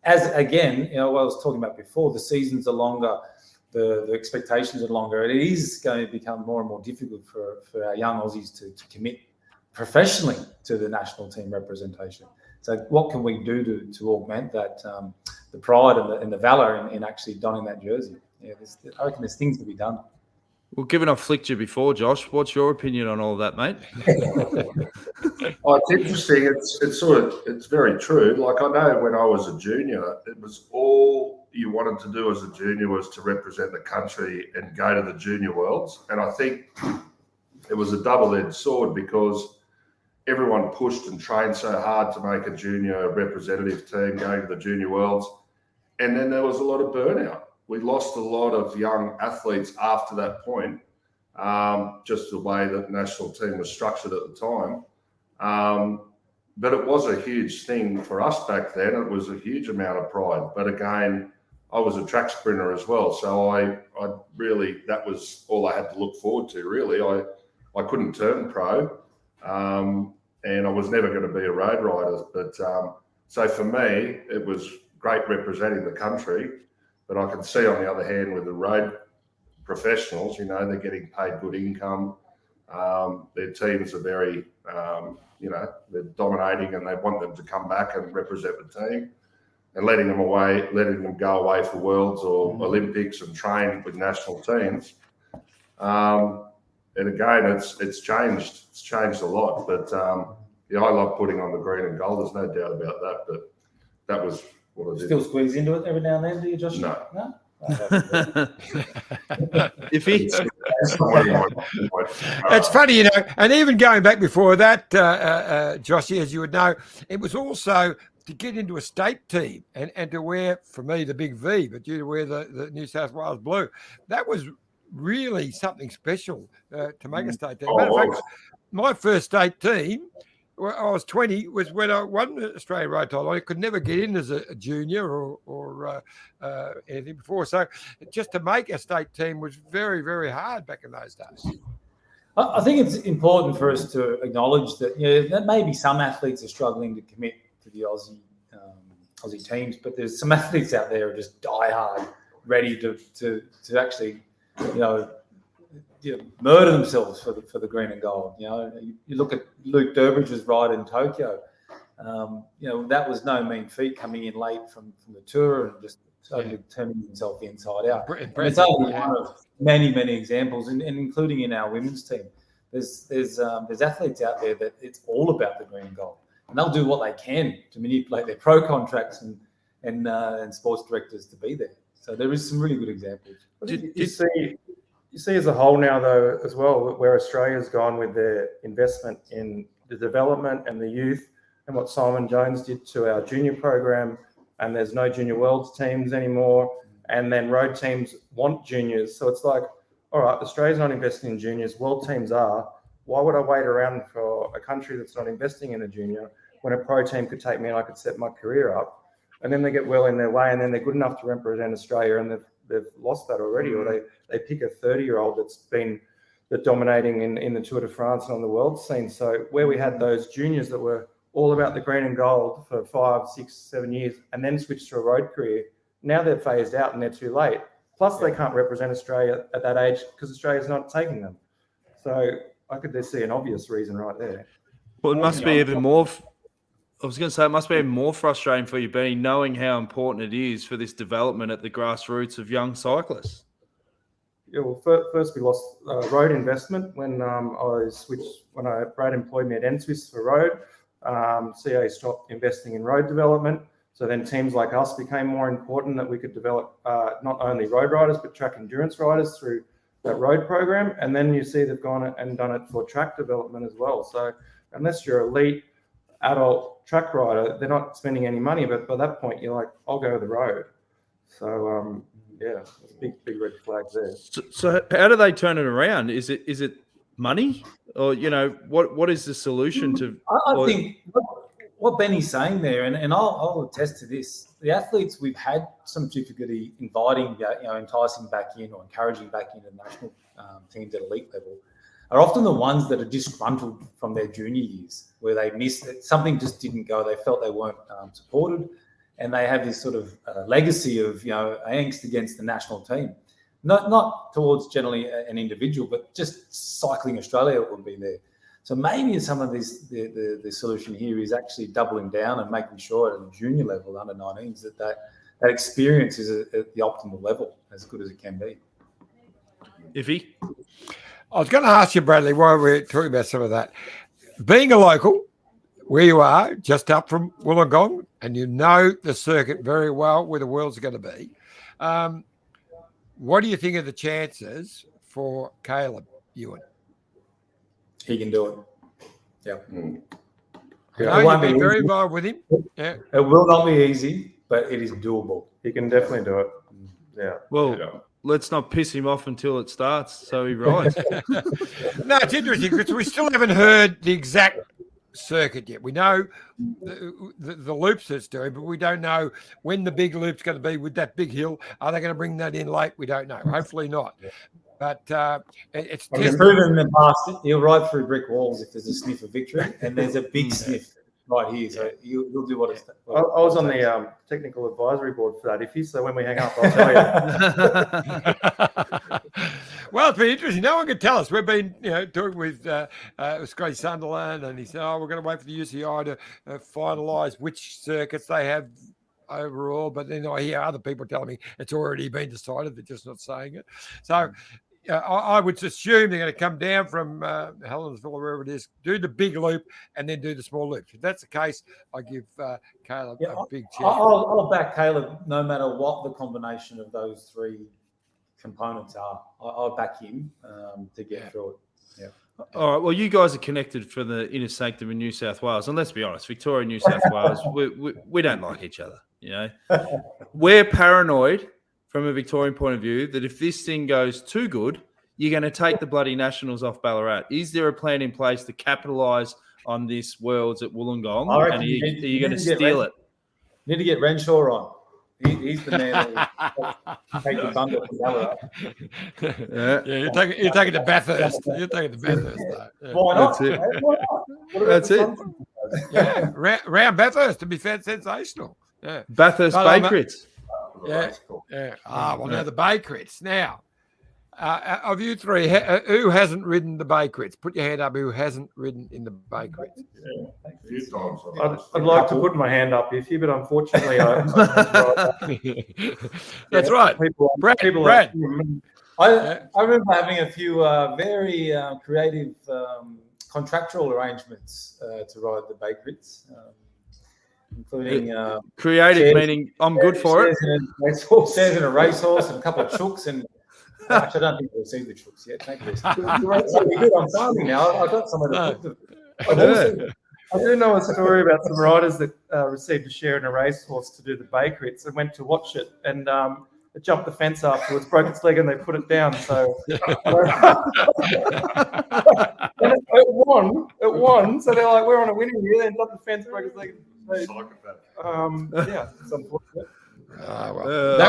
As again, what I was talking about before, the seasons are longer, the expectations are longer. It is going to become more and more difficult for our young Aussies to commit professionally to the national team representation. So what can we do to augment that, the pride and the valour in actually donning that jersey? I reckon there's things to be done. Well, given I've flicked you before, Josh, what's your opinion on all of that, mate? It's interesting. It's very true. Like, I know when I was a junior, it was all you wanted to do as a junior was to represent the country and go to the junior worlds. And I think it was a double-edged sword because everyone pushed and trained so hard to make a junior representative team going to the junior worlds. And then there was a lot of burnout. We lost a lot of young athletes after that point, just the way that the national team was structured at the time. But it was a huge thing for us back then. It was a huge amount of pride. But again, I was a track sprinter as well. So I really, that was all I had to look forward to, really. I couldn't turn pro, and I was never going to be a road rider. But so for me, it was great representing the country. But I can see, on the other hand, with the road professionals, they're getting paid good income. Their teams are very, they're dominating, and they want them to come back and represent the team, and letting them go away for Worlds or Olympics and train with national teams. And again, it's changed. It's changed a lot. But I love putting on the green and gold. There's no doubt about that. But that was what I did. Still squeeze into it every now and then, do you, Josh? No. If he... It's funny, and even going back before that, Joshy, as you would know, it was also to get into a state team and to wear, for me, the big V, but you to wear the New South Wales blue. That was really something special to make a state team. Oh, Matter of right. fact, my first state team, when I was 20, was when I won the Australian road title. I could never get in as a junior or anything before. So just to make a state team was very, very hard back in those days. I think it's important for us to acknowledge that that maybe some athletes are struggling to commit to the Aussie teams, but there's some athletes out there who are just die hard, ready to actually murder themselves for the green and gold. You look at Luke Durbridge's ride in Tokyo. That was no mean feat, coming in late from the tour and just totally turning himself inside out. And it's only one of many, many examples, and including in our women's team. There's athletes out there that it's all about the green and gold, and they'll do what they can to manipulate their pro contracts and sports directors to be there. So there is some really good examples. You see as a whole now, though, as well, where Australia's gone with their investment in the development and the youth, and what Simon Jones did to our junior program, and there's no junior worlds teams anymore, and then road teams want juniors. So it's like, all right, Australia's not investing in juniors, world teams are. Why would I wait around for a country that's not investing in a junior when a pro team could take me and I could set my career up? And then they get well in their way, and then they're good enough to represent Australia, and they've lost that already, or they pick a 30-year-old that's been dominating in the Tour de France and on the world scene. So where we had those juniors that were all about the green and gold for 5, 6, 7 years, and then switched to a road career, now they're phased out and they're too late. Plus, they can't represent Australia at that age because Australia's not taking them. So I could just see an obvious reason right there. Well, it must be even more. I was going to say, it must be even more frustrating for you, Benny, knowing how important it is for this development at the grassroots of young cyclists. Yeah, well, first we lost road investment when Brad employed me at NSWIS for road. CA stopped investing in road development. So then teams like us became more important, that we could develop not only road riders, but track endurance riders through that road program. And then you see they've gone and done it for track development as well. So unless you're elite adult track rider, they're not spending any money. But by that point, you're like, I'll go the road. So it's big red flags there. So how do they turn it around? Is it money, or what is the solution to? I think what Benny's saying there, and I'll attest to this. The athletes we've had some difficulty inviting, enticing back in or encouraging back into national teams at elite level, are often the ones that are disgruntled from their junior years, where they missed it. Something just didn't go. They felt they weren't supported, and they have this sort of legacy of angst against the national team. Not towards generally an individual, but just cycling Australia would be there. So maybe some of this, the solution here is actually doubling down and making sure at a junior level, under 19s, that experience is at the optimal level, as good as it can be. Iffy? I was going to ask you, Bradley, while we're talking about some of that. Being a local, where you are, just up from Wollongong, and you know the circuit very well, where the world's going to be, what do you think of the chances for Caleb Ewan? He can do it. Yeah. I know you've been very involved with him. Yeah. It will not be easy, but it is doable. He can definitely do it. Yeah. Well, let's not piss him off until it starts, so he rides. No, it's interesting because we still haven't heard the exact circuit yet. We know the loops it's doing, but we don't know when the big loop's going to be with that big hill. Are they going to bring that in late? We don't know. Hopefully not. But it's proven in the past he'll ride through brick walls if there's a sniff of victory, and there's a big sniff right here. So he'll do what it's. I was on the technical advisory board for that, Iffy. So when we hang up, I'll tell you. Well, it's been interesting. No one can tell us. We've been, talking with Scotty Sunderland, and he said, we're going to wait for the UCI to finalise which circuits they have overall. But then I hear other people telling me it's already been decided. They're just not saying it. So I would assume they're going to come down from Helensville or wherever it is, do the big loop, and then do the small loops. If that's the case, I give Caleb a big chance. I'll back Caleb no matter what the combination of those three components are. I'll back him to get through it. Yeah. All right. Well, you guys are connected for the inner sanctum in New South Wales, and let's be honest, Victoria and New South Wales, we don't like each other. We're paranoid from a Victorian point of view that if this thing goes too good, you're going to take the bloody Nationals off Ballarat? Is there a plan in place to capitalise on this Worlds at Wollongong? I reckon And are you you going to need to get steal it? Need to get Renshaw on. He's the man that will take the bundle from Ballarat. Yeah, you're taking the Bathurst. You're taking the Bathurst. Yeah. Why not? That's it. Why not? What about That's the it. Sunshine? Yeah, round Bathurst, to be fair, sensational. Yeah. Bathurst But Bakerits. Yeah. Yeah. Now the Bakerits. Now, of you three, who hasn't ridden the Bakerits? Put your hand up. Who hasn't ridden in the Bakerits? Yeah, a few times. I'd like to put my hand up, Iffy, but unfortunately, That's right. Brad. I remember having a few very creative contractual arrangements to ride the Bakerits, including Creative shares- meaning I'm good for it. Shares in a racehorse and a couple of chooks and. Actually, I don't think we've received the chooks yet. Take this. Really good. I'm farming now. I've got somewhere to put them. I do know a story about some riders that received a share in a racehorse to do the Bakerits and went to watch it, and it jumped the fence afterwards, broke its leg, and they put it down. So and it won. So they're like, we're on a winning year. Then jumped the fence, broke its leg. Yeah, it's unfortunate. That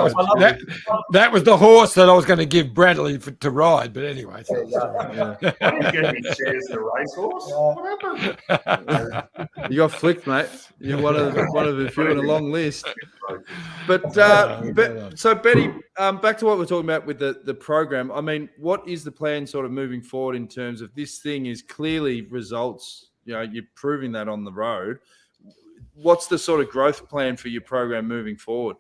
was the horse that I was going to give Bradley to ride, but anyway. So, I didn't get any shares in a racehorse. What happened? You got flicked, mate. You're one of the few in a long list. But so Betty, back to what we're talking about with the program. I mean, what is the plan sort of moving forward in terms of this thing is clearly results, you're proving that on the road. What's the sort of growth plan for your program moving forward?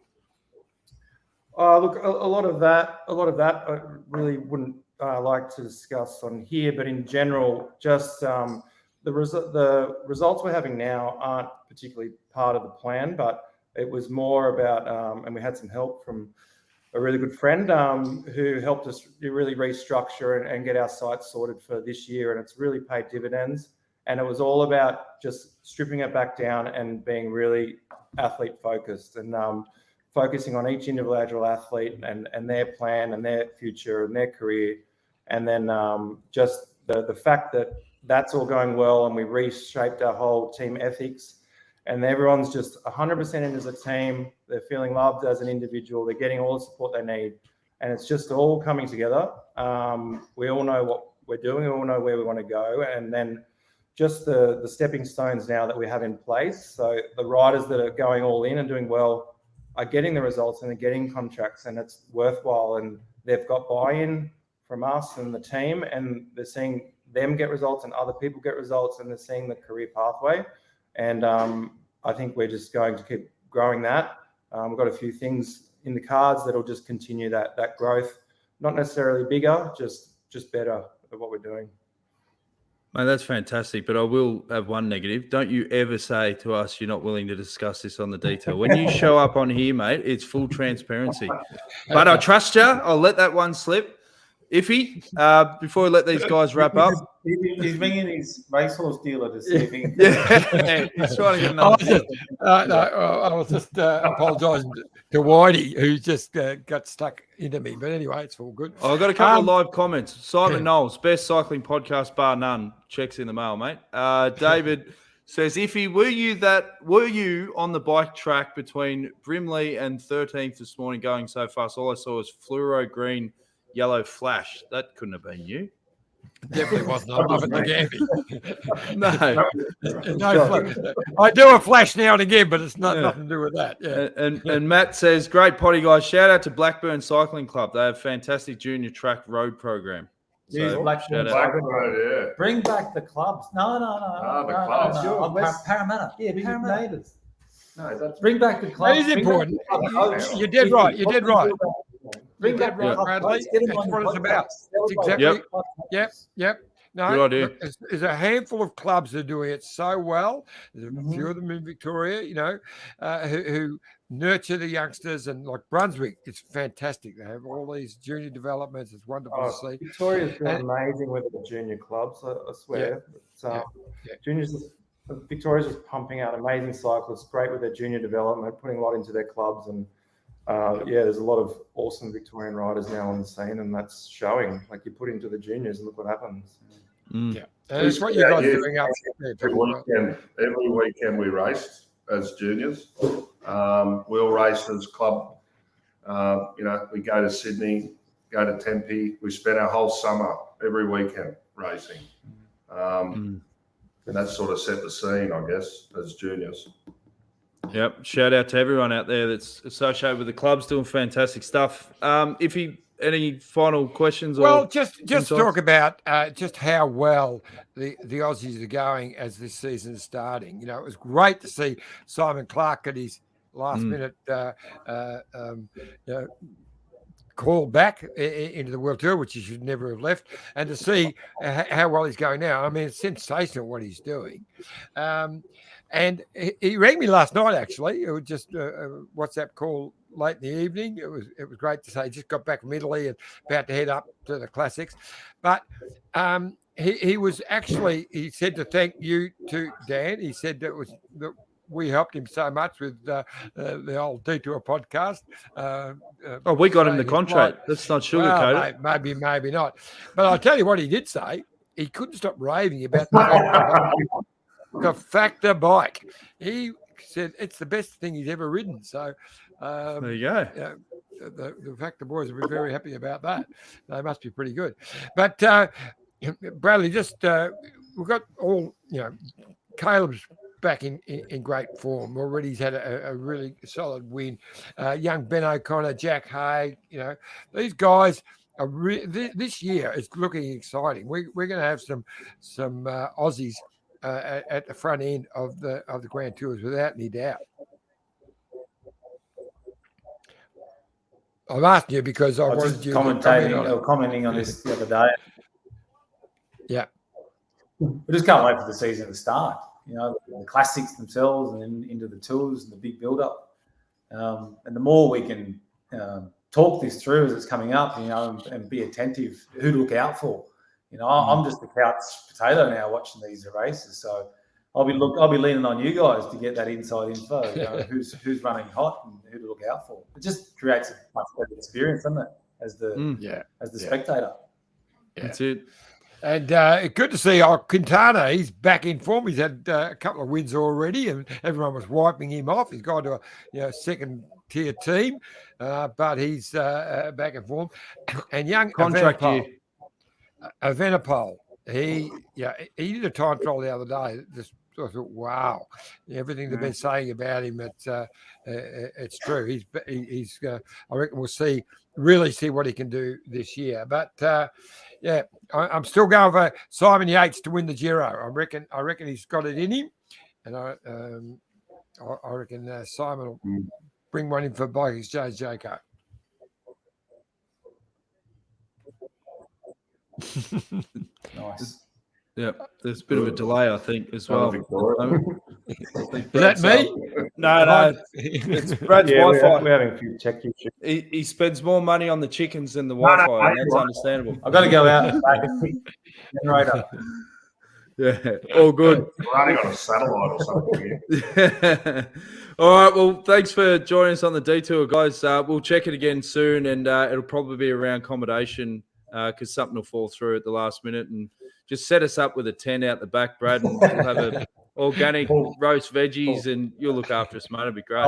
Look, a lot of that I really wouldn't like to discuss on here, but in general, just the results we're having now aren't particularly part of the plan, but it was more about, and we had some help from a really good friend who helped us really restructure and get our sites sorted for this year, and it's really paid dividends. And it was all about just stripping it back down and being really athlete focused and focusing on each individual athlete and their plan and their future and their career. And then just the fact that that's all going well and we reshaped our whole team ethics and everyone's just 100% in as a team. They're feeling loved as an individual. They're getting all the support they need. And it's just all coming together. We all know what we're doing. We all know where we want to go. And then just the stepping stones now that we have in place. So the riders that are going all in and doing well are getting the results and they're getting contracts and it's worthwhile and they've got buy-in from us and the team and they're seeing them get results and other people get results and they're seeing the career pathway. And I think we're just going to keep growing that. We've got a few things in the cards that'll just continue that growth. Not necessarily bigger, just better at what we're doing. Mate, that's fantastic, but I will have one negative. Don't you ever say to us you're not willing to discuss this on the detail. When you show up on here, mate, it's full transparency. But I trust you. I'll let that one slip. Iffy, before we let these guys wrap up. He's ringing his racehorse dealer to see if he can. Yeah, he's trying to get another. I was just apologising to Whitey, who just got stuck into me. But anyway, it's all good. I've got a couple of live comments. Simon Knowles, best cycling podcast bar none. Checks in the mail, mate. David says, Iffy, were you on the bike track between Brimley and 13th this morning going so fast? All I saw was fluoro green, yellow flash. That couldn't have been you. Definitely wasn't. I'm up at the No. No, I do a flash now and again, but it's nothing to do with that. Yeah. And Matt says, great potty, guys. Shout out to Blackburn Cycling Club. They have fantastic junior track road program. So, Blackburn Yeah. Bring back the clubs. No. The clubs. No. Parramatta. Yeah, Parramatta. No, that's Bring back the clubs. It is important. You did right. You did right. Bring back right, Bradley. That's what it's about. That's exactly. Yep. No, good idea. There's a handful of clubs that are doing it so well. There's a few of them in Victoria, who nurture the youngsters, and like Brunswick, it's fantastic. They have all these junior developments. It's wonderful to see. Victoria's been amazing with the junior clubs. I swear. Victoria's just pumping out amazing cyclists. Great with their junior development, putting a lot into their clubs, and there's a lot of awesome Victorian riders now on the scene, and that's showing. Like, you put into the juniors and look what happens. Yeah, and it's what you guys are doing up there. Every weekend we raced as juniors. We'll race as club. We go to Sydney, go to Tempe. We spent our whole summer every weekend racing. And that sort of set the scene, I guess, as juniors. Yep. Shout out to everyone out there that's associated with the clubs, doing fantastic stuff. Any final questions? Well, just talk about just how well the Aussies are going as this season is starting. It was great to see Simon Clark at his last minute call back into the World Tour, which he should never have left, and to see how well he's going now. I mean, it's sensational what he's doing. And he rang me last night, actually. It was just a WhatsApp call late in the evening. It was great to say he just got back from Italy and about to head up to the classics. But he was actually, he said to thank you to Dan. He said that we helped him so much with the old Detour podcast. We got him the contract. Let's not sugarcoat it. Maybe not. But I'll tell you what he did say. He couldn't stop raving about the Factor bike. He said it's the best thing he's ever ridden. So there you go. The Factor boys will be very happy about that. They must be pretty good. But Bradley, just we've got all, Caleb's back in great form already. He's had a really solid win. Young Ben O'Connor, Jack Hay, these guys are this year is looking exciting. We're going to have some Aussies at the front end of the Grand Tours without any doubt. I'm asking you because I wanted you commenting on this the other day. Yeah, we just can't wait for the season to start. The classics themselves, and then into the tours and the big build-up. And the more we can talk this through as it's coming up, and be attentive, who to look out for. I'm just the couch potato now watching these races, so I'll be leaning on you guys to get that inside info. Who's running hot and who to look out for. It just creates a much better experience, doesn't it, as the spectator? Yeah. That's it. And good to see Quintana. He's back in form. He's had a couple of wins already, and everyone was wiping him off. He's gone to a second-tier team, but he's back in form. And young contract year. Evenepoel, he did a time trial the other day. Just I thought, wow, everything they've been saying about him, it's true. He's I reckon we'll really see what he can do this year. But I'm still going for Simon Yates to win the Giro. I reckon he's got it in him, and I reckon Simon will bring one in for Bike Exchange JK. Nice. Yeah, there's a bit of a delay, I think, as well. Is that me? No, it's Brad's Wi-Fi. We're having a few tech issues. He spends more money on the chickens than the Wi-Fi, and that's understandable. I've got to go out and back a quick generator. Yeah, all good. Running on a satellite or something. All right, well, thanks for joining us on the Detour, guys. We'll check it again soon, and it'll probably be around accommodation because something will fall through at the last minute, and just set us up with a tent out the back, Brad, and we'll have a organic roast veggies, and you'll look after us, mate. It'll be great.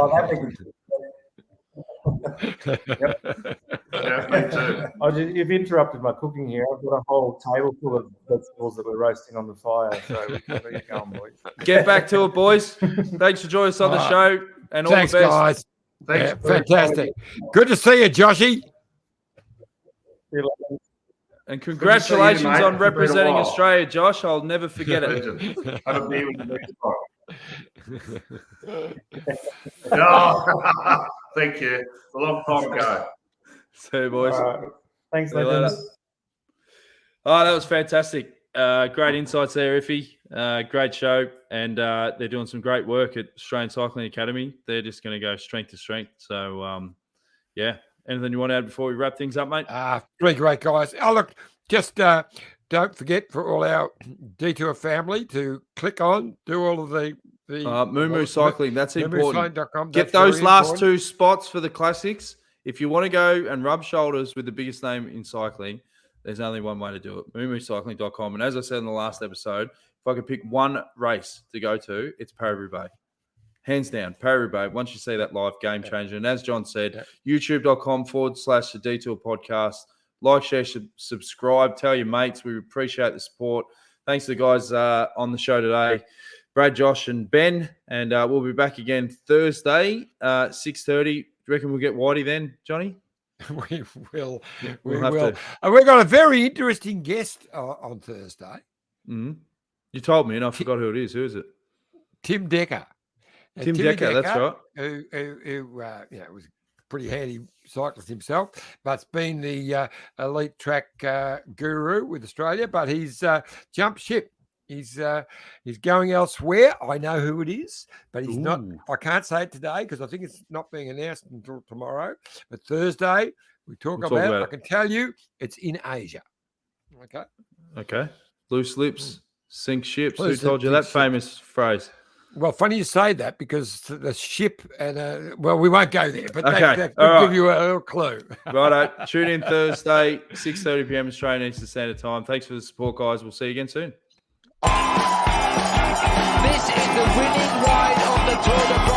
You've interrupted my cooking here. I've got a whole table full of vegetables that we're roasting on the fire, so we can keep going, boys. Get back to it, boys. Thanks for joining us on the show, and all the best. Guys. Thanks, fantastic. Good to see you, Joshy. And congratulations on representing It's Australia, Josh. I'll never forget it. Have a beer with the next time. Thank you. A long time ago. See you, boys. Thanks, See you later. Oh, that was fantastic. Great insights there, Iffy. Great show. And they're doing some great work at Australian Cycling Academy. They're just going to go strength to strength. So, Anything you want to add before we wrap things up, mate? Three great guys. Oh, look, just to don't forget for all our Detour family to click on, do all of the Moo Cycling. That's important. MooMooCycling.com. Get those last 2 spots for the classics. If you want to go and rub shoulders with the biggest name in cycling, there's only one way to do it, MooMooCycling.com. And as I said in the last episode, if I could pick one race to go to, it's Paris-Roubaix. Hands down, Paris-Roubaix. Once you see that live, game changer. And as John said, youtube.com/The Detour Podcast. Like, share, subscribe. Tell your mates. We appreciate the support. Thanks to the guys on the show today, Brad, Josh, and Ben. And we'll be back again Thursday, 6:30. Do you reckon we'll get Whitey then, Johnny? We will. We'll We have will. to- And we've got a very interesting guest on Thursday, Mhm. You told me, and I forgot who it is. Who is it? Tim Decker. Now, Tim Timmy Decker, that's right. Who was a pretty handy cyclist himself, but's been the elite track guru with Australia, but he's jumped ship. He's going elsewhere. I know who it is, but he's not. I can't say it today because I think it's not being announced until tomorrow. But Thursday, we talk about it. I can tell you it's in Asia. Okay. Loose lips, sink ships. Loose Who told you lips, that sink famous phrase? Well, funny you say that because the ship and we won't go there, but Okay, that all could right. give you a little clue. Righto. Tune in Thursday, 6:30 p.m. Australian Eastern Standard Time. Thanks for the support, guys. We'll see you again soon. This is the winning ride of the Tour de France.